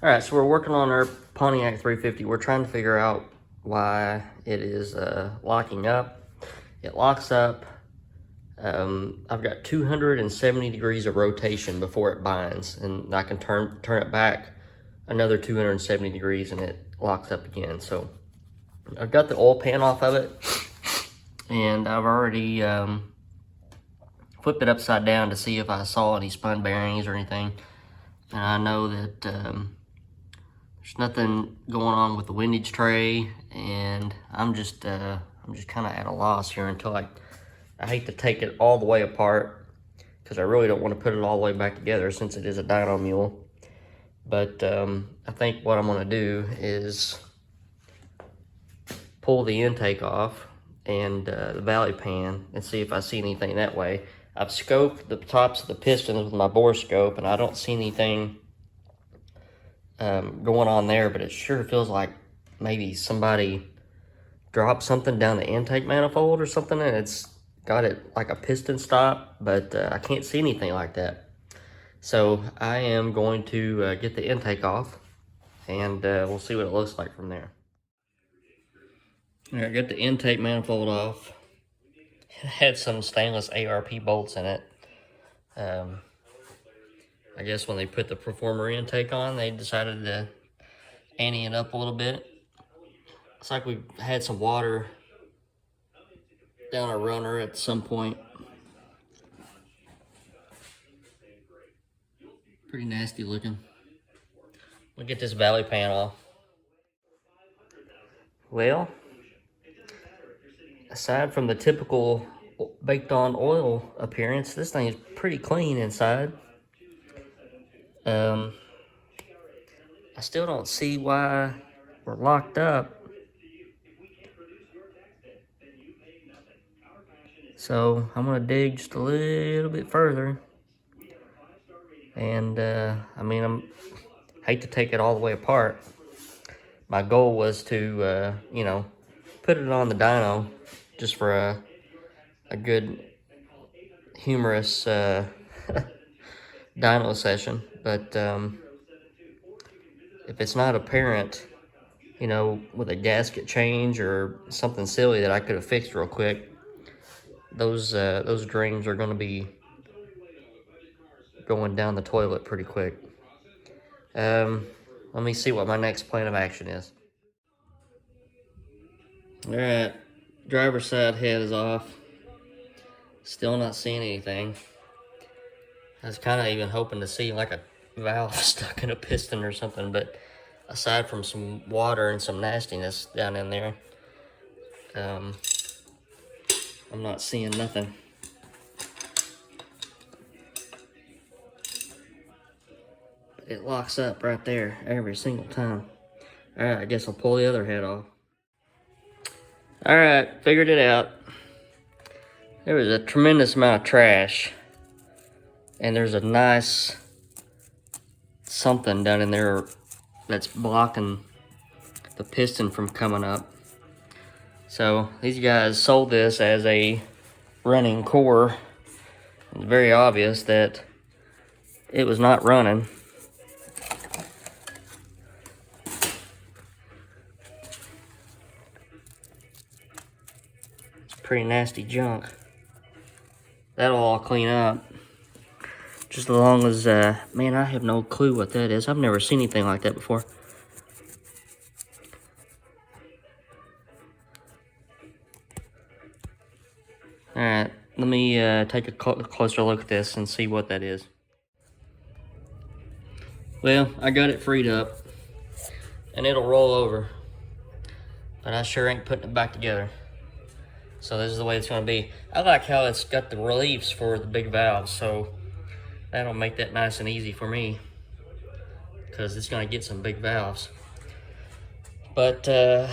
All right, so we're working on our Pontiac 350. We're trying to figure out why it is locking up. It locks up. I've got 270 degrees of rotation before it binds, and I can turn it back another 270 degrees and it locks up again. So I've got the oil pan off of it, and I've already flipped it upside down to see if I saw any spun bearings or anything. And I know that there's nothing going on with the windage tray, and I'm just kind of at a loss here until I hate to take it all the way apart, because I really don't want to put it all the way back together since it is a Dyno Mule. But I think what I'm going to do is pull the intake off and the valley pan and see if I see anything that way. I've scoped the tops of the pistons with my bore scope, and I don't see anything going on there, but it sure feels like maybe somebody dropped something down the intake manifold or something, and it's got it like a piston stop, but I can't see anything like that. So I am going to get the intake off, and we'll see what it looks like from there. All right, get the intake manifold off. It had some stainless ARP bolts in it. I guess when they put the Performer intake on, they decided to ante it up a little bit. Looks like we had some water down our runner at some point. Pretty nasty looking. We'll get this valley pan off. Well, aside from the typical baked on oil appearance, this thing is pretty clean inside. I still don't see why we're locked up. So I'm gonna dig just a little bit further. And I mean, hate to take it all the way apart. My goal was to, you know, put it on the dyno just for a good humorous dyno session. But if it's not apparent, you know, with a gasket change or something silly that I could have fixed real quick, those drains are going to be going down the toilet pretty quick. Let me see what my next plan of action is. All right, driver's side head is off. Still not seeing anything. I was kind of even hoping to see like a valve stuck in a piston or something, but aside from some water and some nastiness down in there, I'm not seeing nothing. It locks up right there every single time. All right, I guess I'll pull the other head off. All right, figured it out. There was a tremendous amount of trash, and there's a nice something down in there that's blocking the piston from coming up. So these guys sold this as a running core. It's very obvious that it was not running. It's pretty nasty junk. That'll all clean up. Just as long as, man, I have no clue what that is. I've never seen anything like that before. Alright, let me take a closer look at this and see what that is. Well, I got it freed up, and it'll roll over, but I sure ain't putting it back together. So this is the way it's going to be. I like how it's got the reliefs for the big valves, so that'll make that nice and easy for me, because it's going to get some big valves. But I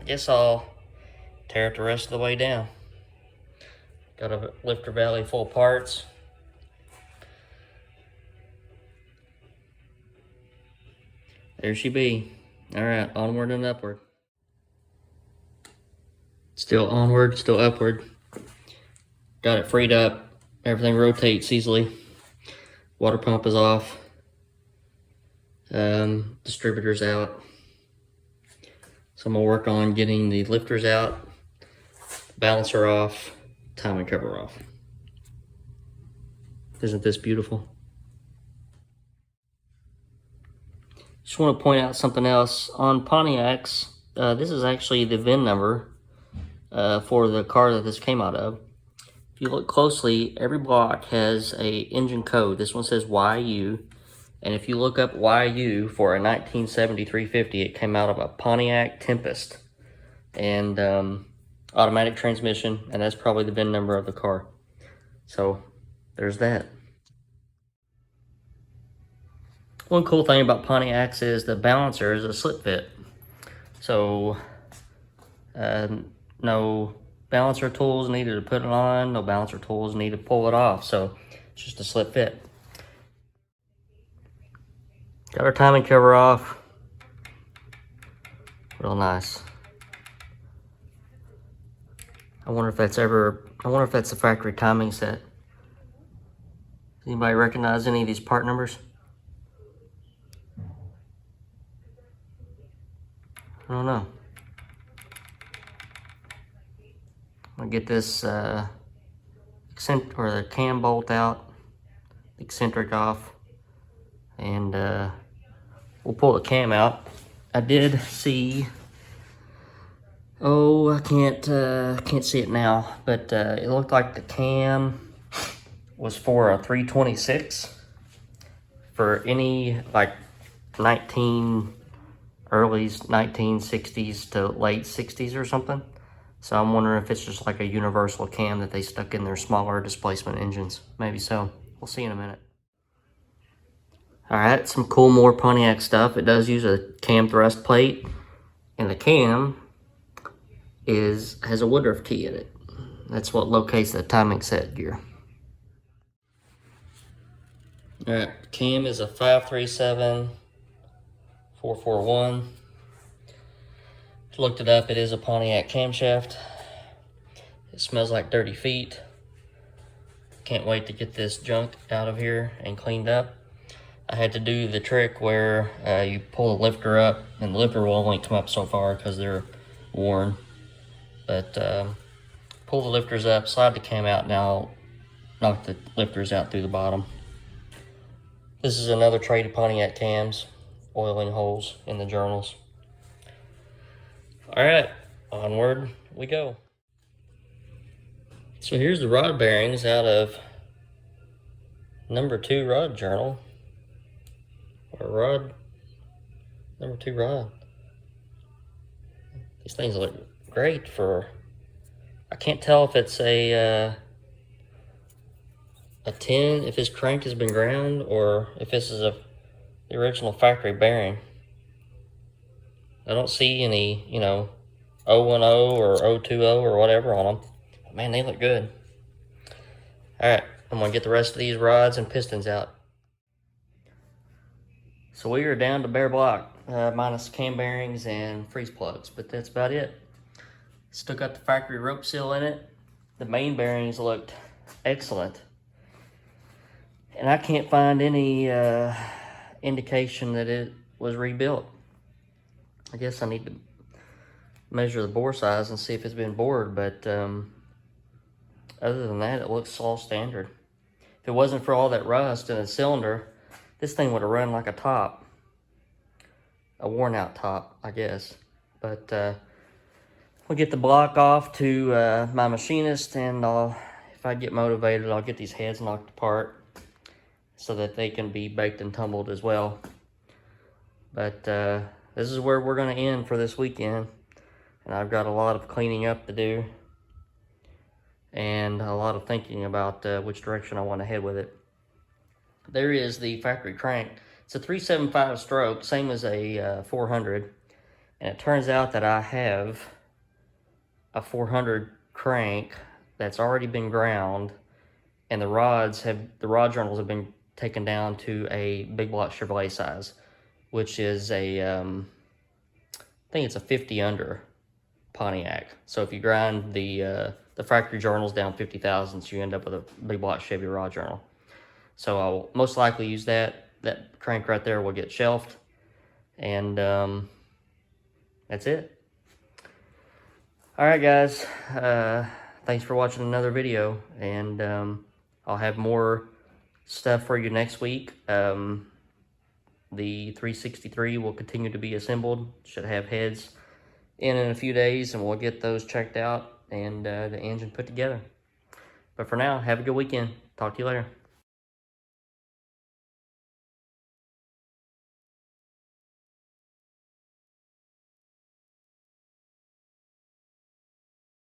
guess I'll tear it the rest of the way down. Got a lifter valley full of parts. There she be. All right, onward and upward. Still onward, still upward. Got it freed up. Everything rotates easily. Water pump is off. distributors out. So I'm gonna work on getting the lifters out, balancer off, timing cover off. Isn't this beautiful? Just want to point out something else. On Pontiacs, this is actually the VIN number for the car that this came out of. If you look closely, every block has a engine code. This one says YU. And if you look up YU for a 1970 350, it came out of a Pontiac Tempest. And automatic transmission, and that's probably the VIN number of the car. So there's that. One cool thing about Pontiacs is the balancer is a slip fit. So no balancer tools needed to put it on, no balancer tools needed to pull it off. So it's just a slip fit. Got our timing cover off. Real nice. I wonder if that's the factory timing set. Does anybody recognize any of these part numbers? I don't know. I'm gonna get this the cam bolt out, eccentric off, and we'll pull the cam out. I did see, I can't see it now, but it looked like the cam was for a 326 for any like early 1960s to late 60s or something. So I'm wondering if it's just like a universal cam that they stuck in their smaller displacement engines. Maybe so. We'll see in a minute. Alright, some cool more Pontiac stuff. It does use a cam thrust plate, and the cam has a Woodruff key in it. That's what locates the timing set gear. Alright, cam is a 537 441. Looked it up, it is a Pontiac camshaft. It smells like dirty feet. Can't wait to get this junk out of here and cleaned up. I had to do the trick where you pull the lifter up, and the lifter will only come up so far because they're worn. But pull the lifters up, slide the cam out, now knock the lifters out through the bottom. This is another tray of Pontiac cams, oiling holes in the journals. Alright, onward we go. So here's the rod bearings out of number 2 rod journal. Or number 2 rod. These things look great for, I can't tell if it's a 10, if this crank has been ground, or if this is the original factory bearing. I don't see any, 010 or 020 or whatever on them. But man, they look good. Alright, I'm going to get the rest of these rods and pistons out. So we are down to bare block, minus cam bearings and freeze plugs, but that's about it. Still got the factory rope seal in it. The main bearings looked excellent. And I can't find any indication that it was rebuilt. I guess I need to measure the bore size and see if it's been bored, but other than that, it looks all standard. If it wasn't for all that rust in the cylinder, this thing would have run like a top. A worn out top, I guess. But we'll get the block off to my machinist, and if I get motivated, I'll get these heads knocked apart so that they can be baked and tumbled as well. But this is where we're going to end for this weekend. And I've got a lot of cleaning up to do, and a lot of thinking about which direction I want to head with it. There is the factory crank. It's a 375 stroke, same as a 400. And it turns out that I have a 400 crank that's already been ground, and the rod journals have been taken down to a big block Chevrolet size, which is a, I think it's a 50 under Pontiac. So if you grind the factory journals down 50 thousandths, you end up with a big block Chevy rod journal. So I'll most likely use that. That crank right there will get shelved, And that's it. All right, guys. Thanks for watching another video, and I'll have more stuff for you next week. The 363 will continue to be assembled. Should have heads in a few days, and we'll get those checked out and the engine put together. But for now, have a good weekend. Talk to you later.